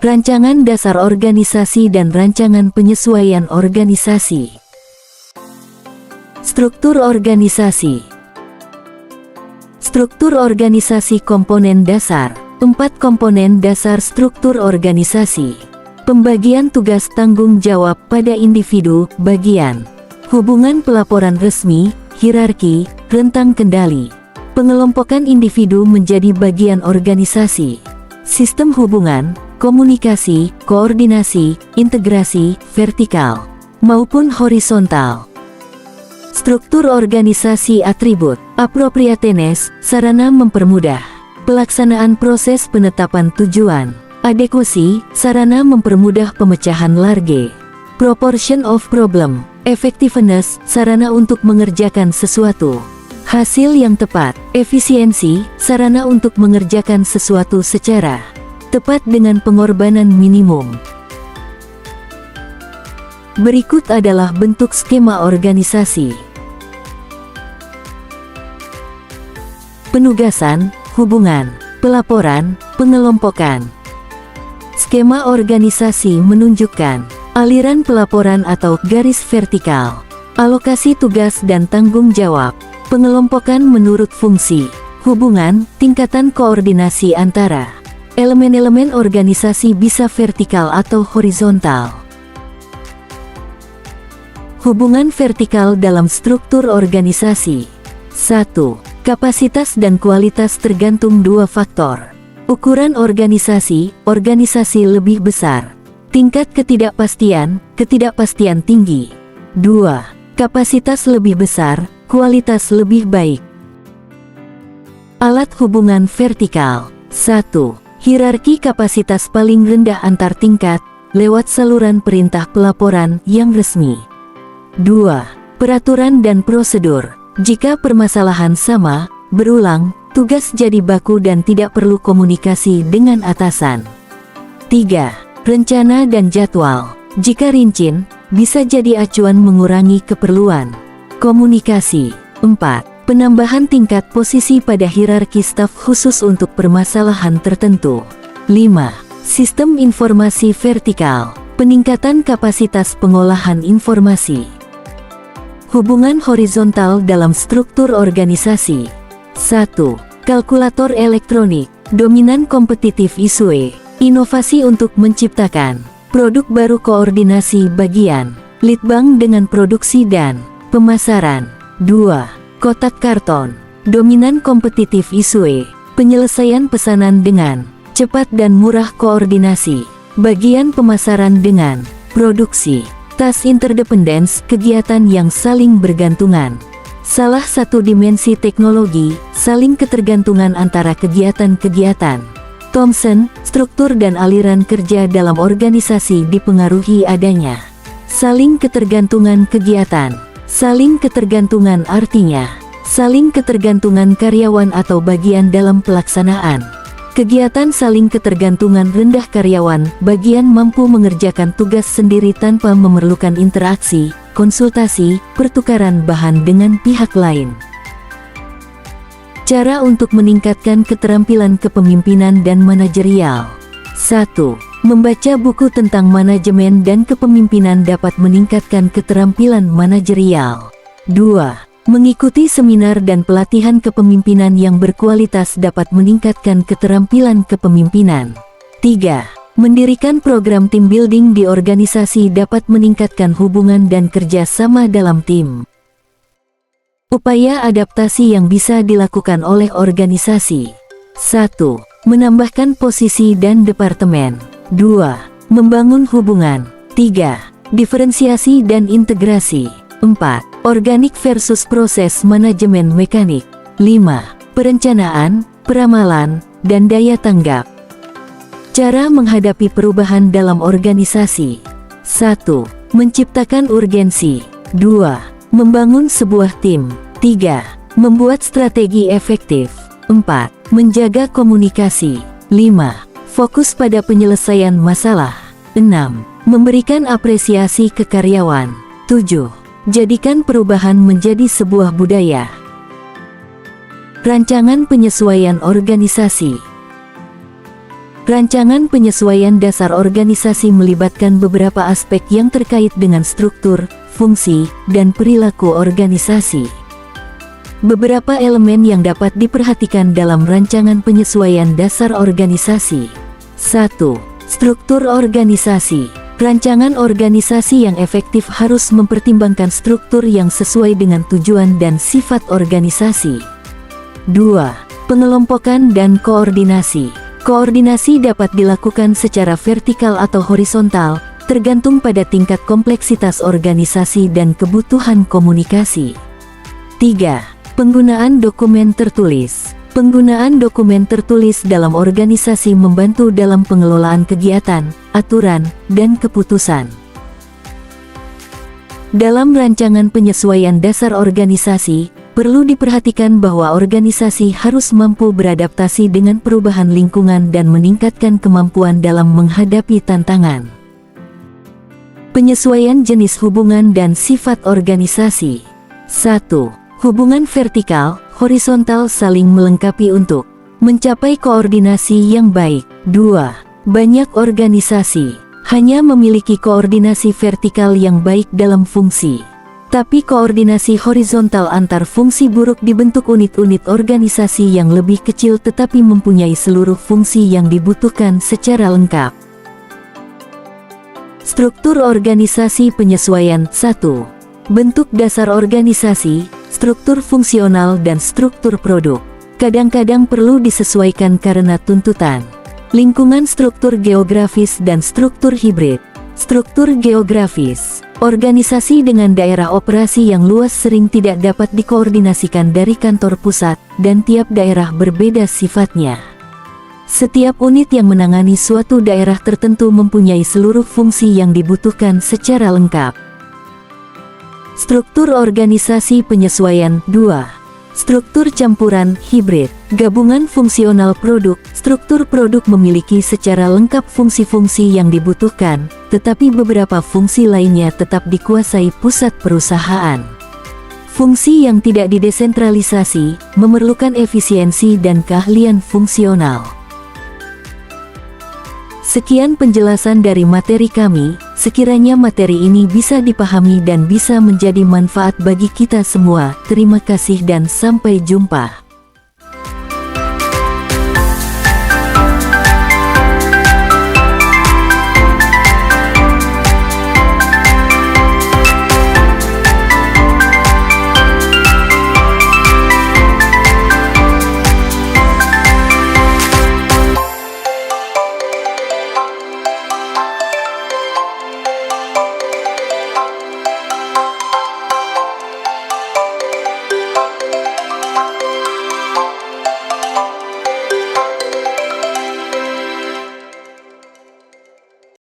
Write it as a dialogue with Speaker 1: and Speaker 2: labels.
Speaker 1: Rancangan dasar organisasi dan rancangan penyesuaian organisasi. Struktur organisasi. Struktur organisasi komponen dasar. 4 komponen dasar struktur organisasi. Pembagian tugas tanggung jawab pada individu, bagian. Hubungan pelaporan resmi, hierarki, rentang kendali. Pengelompokan individu menjadi bagian organisasi. Sistem hubungan, komunikasi, koordinasi, integrasi, vertikal maupun horizontal. Struktur organisasi atribut, appropriateness, sarana mempermudah pelaksanaan proses penetapan tujuan. Adekusi, sarana mempermudah pemecahan large. Proportion of problem, effectiveness, sarana untuk mengerjakan sesuatu. Hasil yang tepat, efisiensi, sarana untuk mengerjakan sesuatu secara tepat dengan pengorbanan minimum. Berikut adalah bentuk skema organisasi. Penugasan, hubungan, pelaporan, pengelompokan. Skema organisasi menunjukkan aliran pelaporan atau garis vertikal, alokasi tugas dan tanggung jawab, pengelompokan menurut fungsi, hubungan, tingkatan koordinasi antara elemen-elemen organisasi bisa vertikal atau horizontal. Hubungan vertikal dalam struktur organisasi. 1. Kapasitas dan kualitas tergantung 2 faktor. Ukuran organisasi lebih besar. Tingkat ketidakpastian tinggi. 2. Kapasitas lebih besar, kualitas lebih baik. Alat hubungan vertikal. 1. Hierarki kapasitas paling rendah antar tingkat, lewat saluran perintah pelaporan yang resmi. 2. Peraturan dan prosedur. Jika permasalahan sama, berulang, tugas jadi baku dan tidak perlu komunikasi dengan atasan. 3. Rencana dan jadwal. Jika rinci, bisa jadi acuan mengurangi keperluan komunikasi. 4. Penambahan tingkat posisi pada hierarki staf khusus untuk permasalahan tertentu. 5. Sistem informasi vertikal. Peningkatan kapasitas pengolahan informasi. Hubungan horizontal dalam struktur organisasi. 1. Kalkulator elektronik. Dominan kompetitif isu. Inovasi untuk menciptakan produk baru, koordinasi bagian, litbang dengan produksi dan pemasaran. 2. Kotak karton. Dominan kompetitif isu. Penyelesaian pesanan dengan cepat dan murah, koordinasi bagian pemasaran dengan produksi. Tas interdependence, kegiatan yang saling bergantungan. Salah satu dimensi teknologi, saling ketergantungan antara kegiatan-kegiatan. Thomson, struktur dan aliran kerja dalam organisasi dipengaruhi adanya saling ketergantungan kegiatan. Saling ketergantungan artinya saling ketergantungan karyawan atau bagian dalam pelaksanaan kegiatan. Saling ketergantungan rendah, karyawan bagian mampu mengerjakan tugas sendiri tanpa memerlukan interaksi, konsultasi, pertukaran bahan dengan pihak lain. Cara untuk meningkatkan keterampilan kepemimpinan dan manajerial. 1. Membaca buku tentang manajemen dan kepemimpinan dapat meningkatkan keterampilan manajerial. 2. Mengikuti seminar dan pelatihan kepemimpinan yang berkualitas dapat meningkatkan keterampilan kepemimpinan. 3. Mendirikan program team building di organisasi dapat meningkatkan hubungan dan kerja sama dalam tim. Upaya adaptasi yang bisa dilakukan oleh organisasi. 1. Menambahkan posisi dan departemen. 2. Membangun hubungan. 3. Diferensiasi dan integrasi. 4. Organik versus proses manajemen mekanik. 5. Perencanaan, peramalan, dan daya tanggap. Cara menghadapi perubahan dalam organisasi. 1. Menciptakan urgensi. 2. Membangun sebuah tim. 3. Membuat strategi efektif. 4. Menjaga komunikasi. 5. Fokus pada penyelesaian masalah. 6. Memberikan apresiasi ke karyawan. 7. Jadikan perubahan menjadi sebuah budaya. Rancangan penyesuaian organisasi. Rancangan penyesuaian dasar organisasi melibatkan beberapa aspek yang terkait dengan struktur, fungsi, dan perilaku organisasi. Beberapa elemen yang dapat diperhatikan dalam rancangan penyesuaian dasar organisasi. 1. Struktur organisasi. Rancangan organisasi yang efektif harus mempertimbangkan struktur yang sesuai dengan tujuan dan sifat organisasi. 2. Pengelompokan dan koordinasi. Koordinasi dapat dilakukan secara vertikal atau horizontal, tergantung pada tingkat kompleksitas organisasi dan kebutuhan komunikasi. 3. Penggunaan dokumen tertulis. Penggunaan dokumen tertulis dalam organisasi membantu dalam pengelolaan kegiatan, aturan, dan keputusan. Dalam rancangan penyesuaian dasar organisasi, perlu diperhatikan bahwa organisasi harus mampu beradaptasi dengan perubahan lingkungan dan meningkatkan kemampuan dalam menghadapi tantangan. Penyesuaian jenis hubungan dan sifat organisasi. 1. Hubungan vertikal, horizontal saling melengkapi untuk mencapai koordinasi yang baik. 2. Banyak organisasi hanya memiliki koordinasi vertikal yang baik dalam fungsi, tapi koordinasi horizontal antar fungsi buruk dibentuk unit-unit organisasi yang lebih kecil tetapi mempunyai seluruh fungsi yang dibutuhkan secara lengkap. Struktur organisasi penyesuaian. 1. Bentuk dasar organisasi, struktur fungsional dan struktur produk. Kadang-kadang perlu disesuaikan karena tuntutan lingkungan, struktur geografis dan struktur hibrid. Struktur geografis. Organisasi dengan daerah operasi yang luas sering tidak dapat dikoordinasikan dari kantor pusat, dan tiap daerah berbeda sifatnya. Setiap unit yang menangani suatu daerah tertentu mempunyai seluruh fungsi yang dibutuhkan secara lengkap. Struktur organisasi penyesuaian. 2. Struktur campuran, hibrid, gabungan fungsional produk. Struktur produk memiliki secara lengkap fungsi-fungsi yang dibutuhkan, tetapi beberapa fungsi lainnya tetap dikuasai pusat perusahaan. Fungsi yang tidak didesentralisasi, memerlukan efisiensi dan keahlian fungsional. Sekian penjelasan dari materi kami, sekiranya materi ini bisa dipahami dan bisa menjadi manfaat bagi kita semua. Terima kasih dan sampai jumpa.